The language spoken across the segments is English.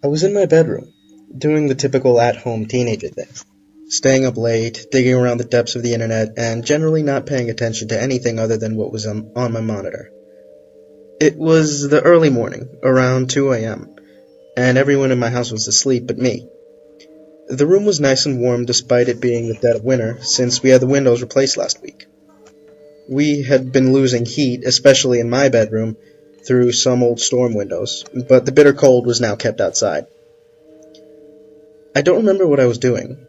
I was in my bedroom, doing the typical at-home teenager thing, staying up late, digging around the depths of the internet, and generally not paying attention to anything other than what was on my monitor. It was the early morning, around 2 a.m., and everyone in my house was asleep but me. The room was nice and warm despite it being the dead of winter, since we had the windows replaced last week. We had been losing heat, especially in my bedroom, through some old storm windows, but the bitter cold was now kept outside. I don't remember what I was doing.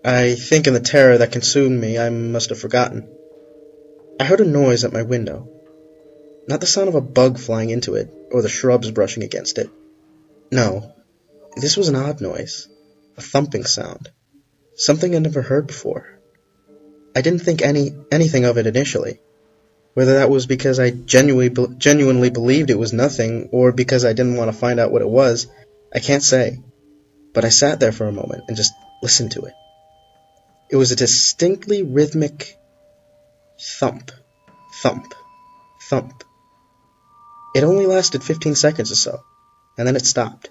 I think in the terror that consumed me, I must have forgotten. I heard a noise at my window. Not the sound of a bug flying into it, or the shrubs brushing against it. No, this was an odd noise. A thumping sound. Something I'd never heard before. I didn't think anything of it initially. Whether that was because I genuinely believed it was nothing, or because I didn't want to find out what it was, I can't say. But I sat there for a moment and just listened to it. It was a distinctly rhythmic thump, thump, thump. It only lasted 15 seconds or so, and then it stopped.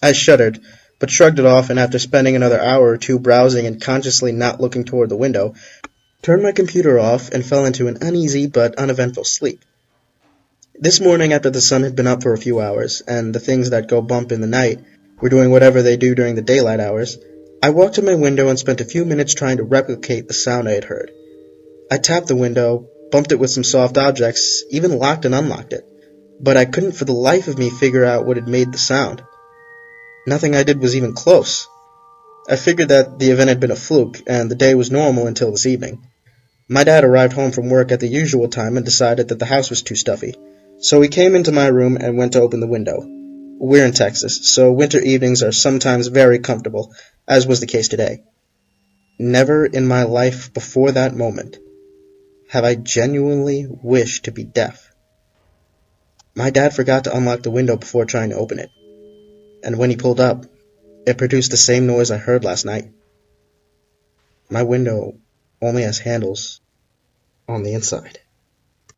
I shuddered, but shrugged it off, and after spending another hour or two browsing and consciously not looking toward the window, turned my computer off and fell into an uneasy but uneventful sleep. This morning, after the sun had been up for a few hours, and the things that go bump in the night were doing whatever they do during the daylight hours, I walked to my window and spent a few minutes trying to replicate the sound I had heard. I tapped the window, bumped it with some soft objects, even locked and unlocked it, but I couldn't for the life of me figure out what had made the sound. Nothing I did was even close. I figured that the event had been a fluke, and the day was normal until this evening. My dad arrived home from work at the usual time and decided that the house was too stuffy, so he came into my room and went to open the window. We're in Texas, so winter evenings are sometimes very comfortable, as was the case today. Never in my life before that moment have I genuinely wished to be deaf. My dad forgot to unlock the window before trying to open it, and when he pulled up, it produced the same noise I heard last night. My window only has handles on the inside.